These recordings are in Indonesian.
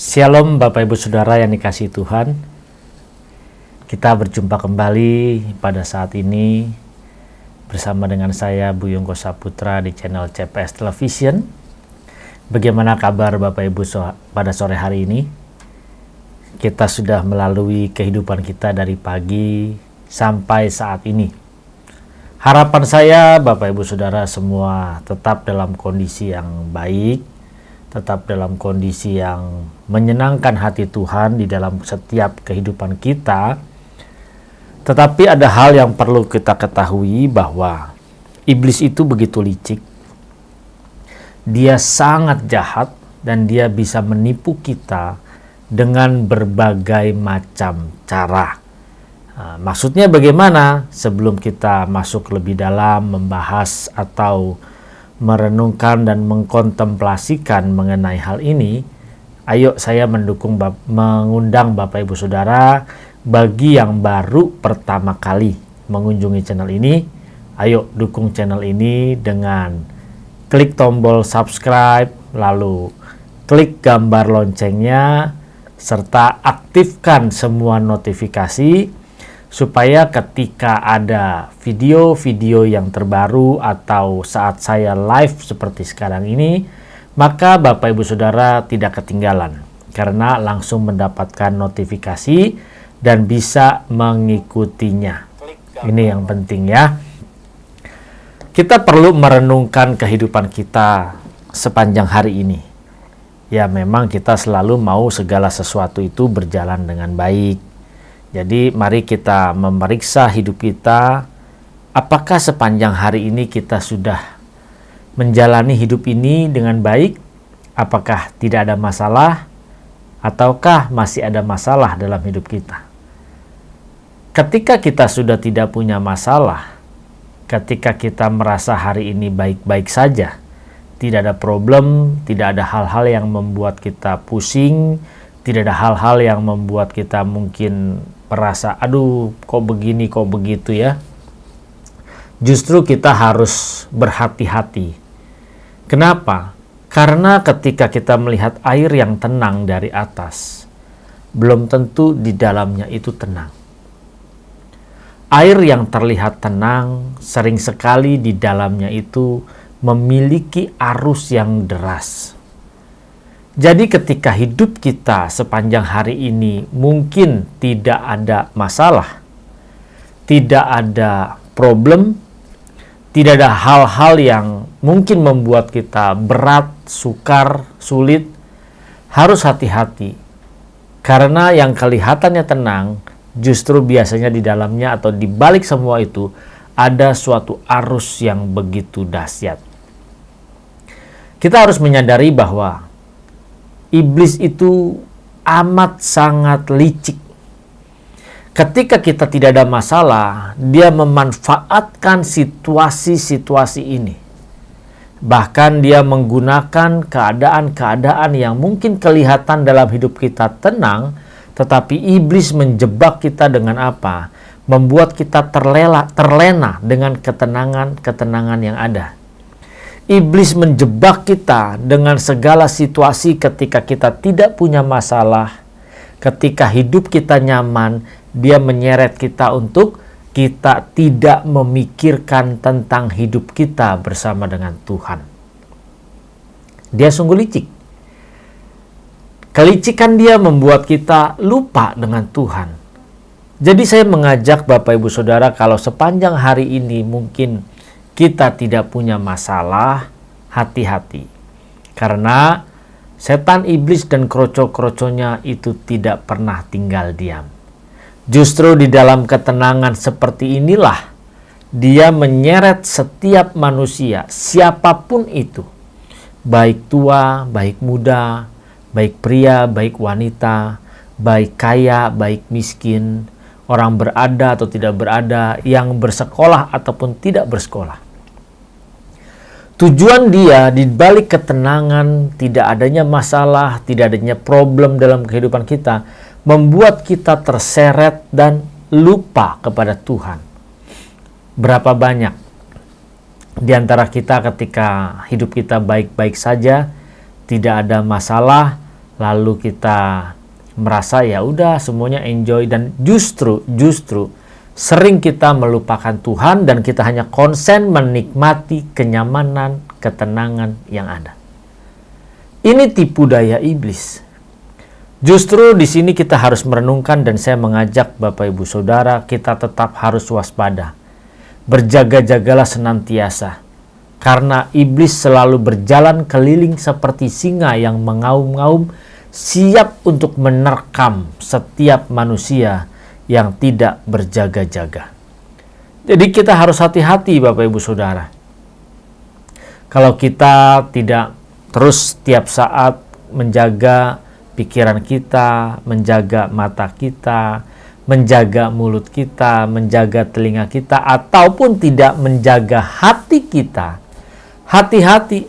Shalom Bapak Ibu Saudara yang dikasihi Tuhan. Kita berjumpa kembali pada saat ini bersama dengan saya Buyung Kosaputra di channel CPS Television. Bagaimana kabar Bapak Ibu pada sore hari ini? Kita sudah melalui kehidupan kita dari pagi sampai saat ini. Harapan saya Bapak Ibu Saudara semua tetap dalam kondisi yang baik, tetap dalam kondisi yang menyenangkan hati Tuhan di dalam setiap kehidupan kita. Tetapi ada hal yang perlu kita ketahui bahwa iblis itu begitu licik. Dia sangat jahat dan dia bisa menipu kita dengan berbagai macam cara. Maksudnya bagaimana? Sebelum kita masuk lebih dalam membahas atau merenungkan dan mengkontemplasikan mengenai hal ini, ayo saya mengundang Bapak Ibu Saudara bagi yang baru pertama kali mengunjungi channel ini, ayo dukung channel ini dengan klik tombol subscribe, lalu klik gambar loncengnya, serta aktifkan semua notifikasi supaya ketika ada video-video yang terbaru atau saat saya live seperti sekarang ini, maka Bapak Ibu Saudara tidak ketinggalan karena langsung mendapatkan notifikasi dan bisa mengikutinya. Ini yang penting ya. Kita perlu merenungkan kehidupan kita sepanjang hari ini. Ya memang kita selalu mau segala sesuatu itu berjalan dengan baik. Jadi mari kita memeriksa hidup kita, apakah sepanjang hari ini kita sudah menjalani hidup ini dengan baik? Apakah tidak ada masalah? Ataukah masih ada masalah dalam hidup kita? Ketika kita sudah tidak punya masalah, ketika kita merasa hari ini baik-baik saja, tidak ada problem, tidak ada hal-hal yang membuat kita pusing, tidak ada hal-hal yang membuat kita mungkin merasa, aduh kok begini, kok begitu ya. Justru kita harus berhati-hati. Kenapa? Karena ketika kita melihat air yang tenang dari atas, belum tentu di dalamnya itu tenang. Air yang terlihat tenang, sering sekali di dalamnya itu memiliki arus yang deras. Jadi ketika hidup kita sepanjang hari ini mungkin tidak ada masalah, tidak ada problem, tidak ada hal-hal yang mungkin membuat kita berat, sukar, sulit, harus hati-hati. Karena yang kelihatannya tenang, justru biasanya di dalamnya atau di balik semua itu ada suatu arus yang begitu dahsyat. Kita harus menyadari bahwa iblis itu amat sangat licik. Ketika kita tidak ada masalah, dia memanfaatkan situasi-situasi ini. Bahkan dia menggunakan keadaan-keadaan yang mungkin kelihatan dalam hidup kita tenang, tetapi iblis menjebak kita dengan apa? Membuat kita terlena dengan ketenangan yang ada. Iblis menjebak kita dengan segala situasi ketika kita tidak punya masalah, ketika hidup kita nyaman, dia menyeret kita untuk kita tidak memikirkan tentang hidup kita bersama dengan Tuhan. Dia sungguh licik. Kelicikan dia membuat kita lupa dengan Tuhan. Jadi saya mengajak Bapak Ibu Saudara kalau sepanjang hari ini mungkin kita tidak punya masalah, hati-hati. Karena setan iblis dan kroco-kroconya itu tidak pernah tinggal diam. Justru di dalam ketenangan seperti inilah dia menyeret setiap manusia, siapapun itu. Baik tua, baik muda, baik pria, baik wanita, baik kaya, baik miskin, orang berada atau tidak berada, yang bersekolah ataupun tidak bersekolah. Tujuan dia di balik ketenangan, tidak adanya masalah, tidak adanya problem dalam kehidupan kita, membuat kita terseret dan lupa kepada Tuhan. Berapa banyak di antara kita ketika hidup kita baik-baik saja, tidak ada masalah, lalu kita merasa ya udah semuanya enjoy, dan justru sering kita melupakan Tuhan dan kita hanya konsen menikmati kenyamanan, ketenangan yang ada. Ini tipu daya iblis. Justru di sini kita harus merenungkan, dan saya mengajak Bapak Ibu Saudara kita tetap harus waspada. Berjaga-jagalah senantiasa, karena iblis selalu berjalan keliling seperti singa yang mengaum-ngaum, siap untuk menerkam setiap manusia yang tidak berjaga-jaga. Jadi kita harus hati-hati Bapak Ibu Saudara. Kalau kita tidak terus setiap saat menjaga pikiran kita, menjaga mata kita, menjaga mulut kita, menjaga telinga kita, ataupun tidak menjaga hati kita, hati-hati.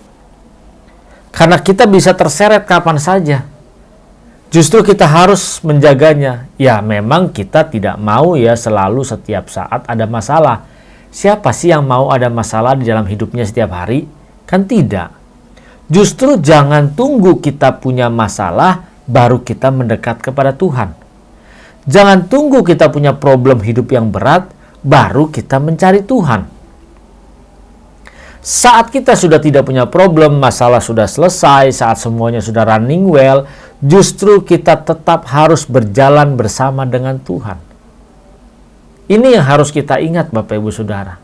Karena kita bisa terseret kapan saja. Justru kita harus menjaganya. Ya memang kita tidak mau ya selalu setiap saat ada masalah. Siapa sih yang mau ada masalah di dalam hidupnya setiap hari? Kan tidak. Justru jangan tunggu kita punya masalah baru kita mendekat kepada Tuhan. Jangan tunggu kita punya problem hidup yang berat baru kita mencari Tuhan. Saat kita sudah tidak punya problem, masalah sudah selesai, saat semuanya sudah running well, justru kita tetap harus berjalan bersama dengan Tuhan. Ini yang harus kita ingat Bapak Ibu Saudara.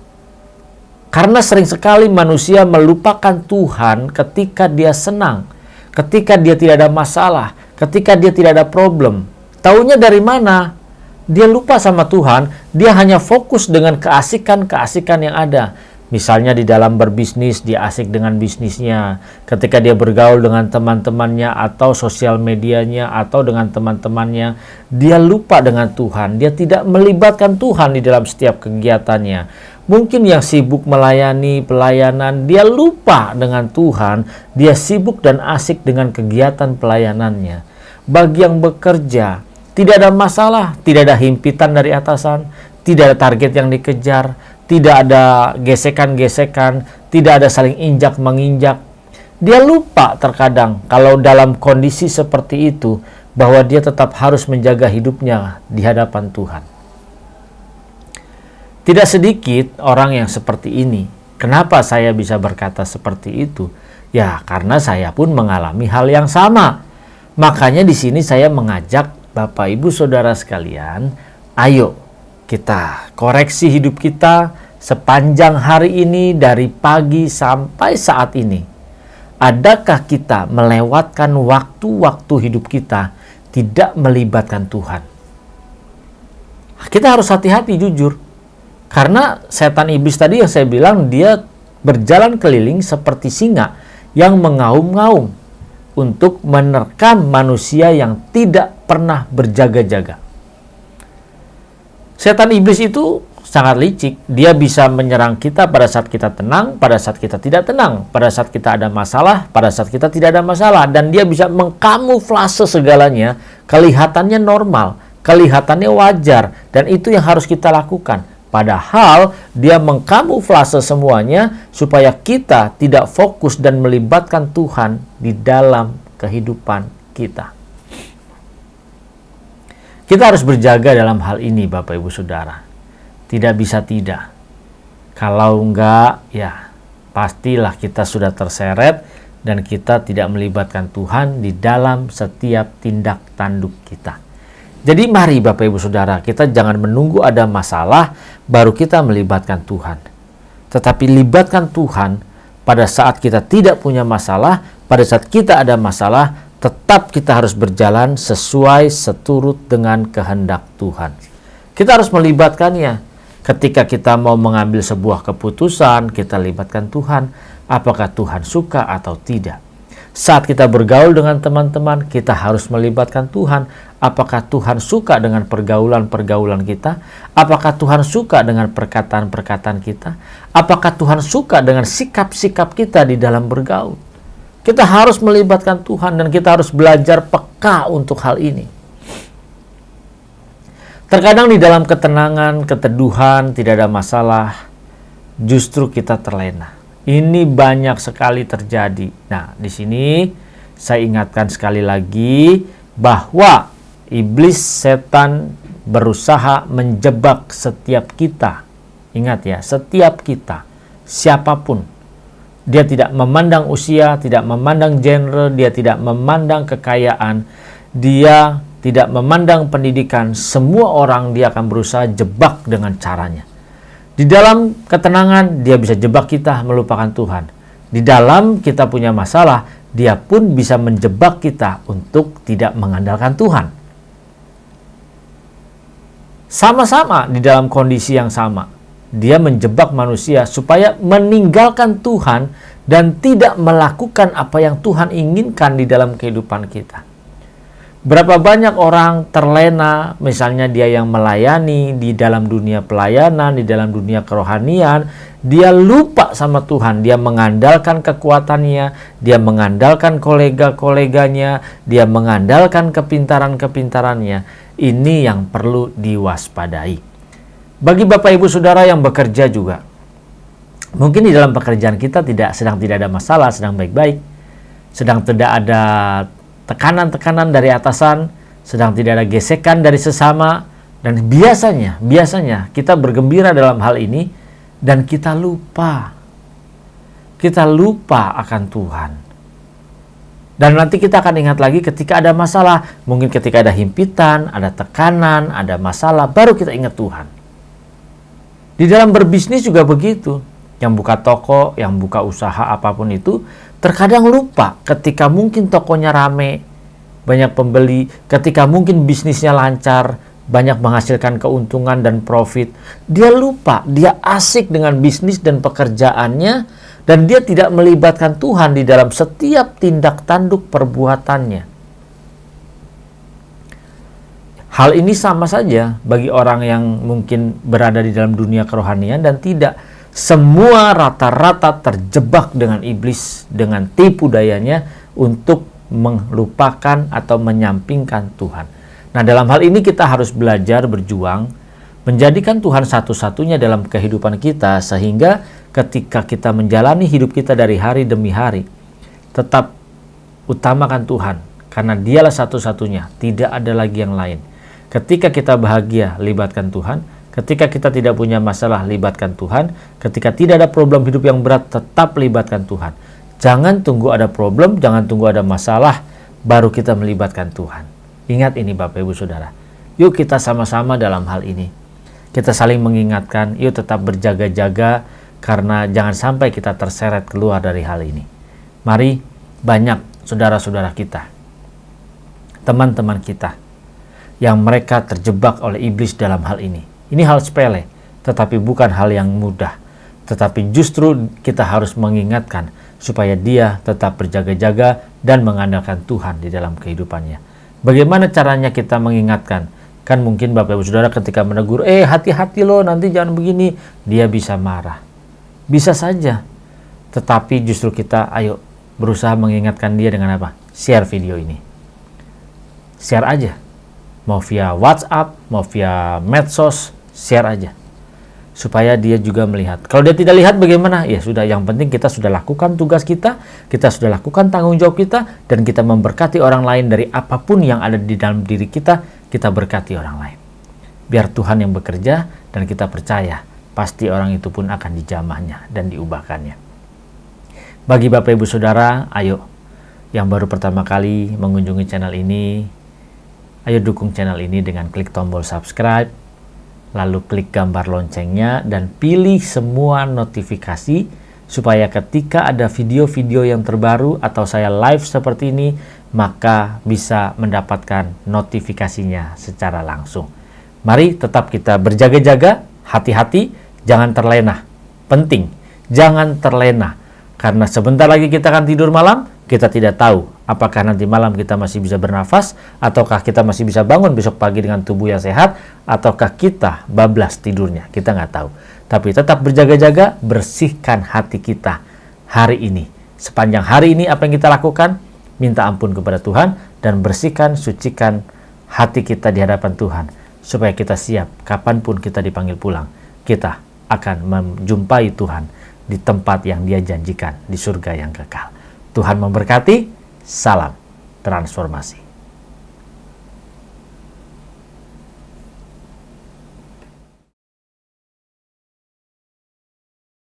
Karena sering sekali manusia melupakan Tuhan ketika dia senang, ketika dia tidak ada masalah, ketika dia tidak ada problem. Taunya dari mana? Dia lupa sama Tuhan, dia hanya fokus dengan keasikan-keasikan yang ada. Misalnya di dalam berbisnis, dia asik dengan bisnisnya. Ketika dia bergaul dengan teman-temannya atau sosial medianya atau dengan teman-temannya, dia lupa dengan Tuhan. Dia tidak melibatkan Tuhan di dalam setiap kegiatannya. Mungkin yang sibuk melayani pelayanan, dia lupa dengan Tuhan. Dia sibuk dan asik dengan kegiatan pelayanannya. Bagi yang bekerja, tidak ada masalah, tidak ada himpitan dari atasan, tidak ada target yang dikejar, tidak ada gesekan-gesekan, tidak ada saling injak-menginjak. Dia lupa terkadang kalau dalam kondisi seperti itu bahwa dia tetap harus menjaga hidupnya di hadapan Tuhan. Tidak sedikit orang yang seperti ini. Kenapa saya bisa berkata seperti itu? Ya, karena saya pun mengalami hal yang sama. Makanya di sini saya mengajak Bapak Ibu Saudara sekalian, ayo kita koreksi hidup kita sepanjang hari ini dari pagi sampai saat ini. Adakah kita melewatkan waktu-waktu hidup kita tidak melibatkan Tuhan? Kita harus hati-hati jujur. Karena setan iblis tadi yang saya bilang, dia berjalan keliling seperti singa yang mengaum-ngaum untuk menerkam manusia yang tidak pernah berjaga-jaga. Setan iblis itu sangat licik. Dia bisa menyerang kita pada saat kita tenang, pada saat kita tidak tenang, pada saat kita ada masalah, pada saat kita tidak ada masalah. Dan dia bisa mengkamuflase segalanya, kelihatannya normal, kelihatannya wajar. Dan itu yang harus kita lakukan. Padahal dia mengkamuflase semuanya supaya kita tidak fokus dan melibatkan Tuhan di dalam kehidupan kita. Kita harus berjaga dalam hal ini Bapak Ibu Saudara. Tidak bisa tidak. Kalau enggak, ya pastilah kita sudah terseret dan kita tidak melibatkan Tuhan di dalam setiap tindak tanduk kita. Jadi mari Bapak Ibu Saudara, kita jangan menunggu ada masalah baru kita melibatkan Tuhan. Tetapi libatkan Tuhan pada saat kita tidak punya masalah, pada saat kita ada masalah, tetap kita harus berjalan sesuai seturut dengan kehendak Tuhan. Kita harus melibatkannya. Ketika kita mau mengambil sebuah keputusan, kita libatkan Tuhan. Apakah Tuhan suka atau tidak? Saat kita bergaul dengan teman-teman, kita harus melibatkan Tuhan. Apakah Tuhan suka dengan pergaulan-pergaulan kita? Apakah Tuhan suka dengan perkataan-perkataan kita? Apakah Tuhan suka dengan sikap-sikap kita di dalam bergaul? Kita harus melibatkan Tuhan dan kita harus belajar peka untuk hal ini. Terkadang di dalam ketenangan, keteduhan, tidak ada masalah, justru kita terlena. Ini banyak sekali terjadi. Nah, di sini Saya ingatkan sekali lagi bahwa iblis setan berusaha menjebak setiap kita. Ingat ya, setiap kita, siapapun. Dia tidak memandang usia, tidak memandang genre, dia tidak memandang kekayaan, dia tidak memandang pendidikan. Semua orang dia akan berusaha jebak dengan caranya. Di dalam ketenangan, dia bisa jebak kita melupakan Tuhan. Di dalam kita punya masalah, dia pun bisa menjebak kita untuk tidak mengandalkan Tuhan. Sama-sama di dalam kondisi yang sama. Dia menjebak manusia supaya meninggalkan Tuhan dan tidak melakukan apa yang Tuhan inginkan di dalam kehidupan kita. Berapa banyak orang terlena, misalnya dia yang melayani di dalam dunia pelayanan, di dalam dunia kerohanian, dia lupa sama Tuhan, dia mengandalkan kekuatannya, dia mengandalkan kolega-koleganya, dia mengandalkan kepintaran-kepintarannya. Ini yang perlu diwaspadai. Bagi Bapak Ibu Saudara yang bekerja juga, mungkin di dalam pekerjaan kita sedang tidak ada masalah, sedang baik-baik, sedang tidak ada tekanan-tekanan dari atasan, sedang tidak ada gesekan dari sesama, dan biasanya kita bergembira dalam hal ini dan kita lupa akan Tuhan. Dan nanti kita akan ingat lagi ketika ada masalah, mungkin ketika ada himpitan, ada tekanan, ada masalah, baru kita ingat Tuhan. Di dalam berbisnis juga begitu. Yang buka toko, yang buka usaha apapun itu, terkadang lupa ketika mungkin tokonya rame, banyak pembeli, ketika mungkin bisnisnya lancar, banyak menghasilkan keuntungan dan profit. Dia lupa, dia asik dengan bisnis dan pekerjaannya, dan dia tidak melibatkan Tuhan di dalam setiap tindak tanduk perbuatannya. Hal ini sama saja bagi orang yang mungkin berada di dalam dunia kerohanian dan tidak. Semua rata-rata terjebak dengan iblis, dengan tipu dayanya untuk melupakan atau menyampingkan Tuhan. Nah, dalam hal ini kita harus belajar berjuang, menjadikan Tuhan satu-satunya dalam kehidupan kita, sehingga ketika kita menjalani hidup kita dari hari demi hari, tetap utamakan Tuhan, karena dialah satu-satunya, tidak ada lagi yang lain. Ketika kita bahagia, libatkan Tuhan. Ketika kita tidak punya masalah, libatkan Tuhan. Ketika tidak ada problem hidup yang berat, tetap libatkan Tuhan. Jangan tunggu ada problem, jangan tunggu ada masalah, baru kita melibatkan Tuhan. Ingat ini Bapak Ibu Saudara. Yuk kita sama-sama dalam hal ini. Kita saling mengingatkan, yuk tetap berjaga-jaga, karena jangan sampai kita terseret keluar dari hal ini. Mari, banyak saudara-saudara kita, teman-teman kita, yang mereka terjebak oleh iblis dalam hal ini. Ini hal sepele, tetapi bukan hal yang mudah. Tetapi justru kita harus mengingatkan supaya dia tetap berjaga-jaga dan mengandalkan Tuhan di dalam kehidupannya. Bagaimana caranya kita mengingatkan? Kan mungkin Bapak Ibu Saudara ketika menegur, hati-hati loh, nanti jangan begini. Dia bisa marah. Bisa saja. Tetapi justru kita ayo berusaha mengingatkan dia dengan apa? Share video ini. Share aja. Mau via WhatsApp, mau via medsos, share aja. Supaya dia juga melihat. Kalau dia tidak lihat bagaimana? Ya sudah, yang penting kita sudah lakukan tugas kita sudah lakukan tanggung jawab kita, dan kita memberkati orang lain dari apapun yang ada di dalam diri kita berkati orang lain. Biar Tuhan yang bekerja, dan kita percaya, pasti orang itu pun akan dijamahnya dan diubahkannya. Bagi Bapak Ibu Saudara, ayo, yang baru pertama kali mengunjungi channel ini, ayo dukung channel ini dengan klik tombol subscribe, lalu klik gambar loncengnya, dan pilih semua notifikasi, supaya ketika ada video-video yang terbaru atau saya live seperti ini, maka bisa mendapatkan notifikasinya secara langsung. Mari tetap kita berjaga-jaga, hati-hati, jangan terlena. Penting, jangan terlena. Karena sebentar lagi kita akan tidur malam, kita tidak tahu apakah nanti malam kita masih bisa bernafas, ataukah kita masih bisa bangun besok pagi dengan tubuh yang sehat, ataukah kita bablas tidurnya, kita nggak tahu. Tapi tetap berjaga-jaga, bersihkan hati kita hari ini. Sepanjang hari ini apa yang kita lakukan, minta ampun kepada Tuhan, dan bersihkan, sucikan hati kita di hadapan Tuhan, supaya kita siap kapanpun kita dipanggil pulang, kita akan menjumpai Tuhan di tempat yang Dia janjikan, di surga yang kekal. Tuhan memberkati. Salam transformasi.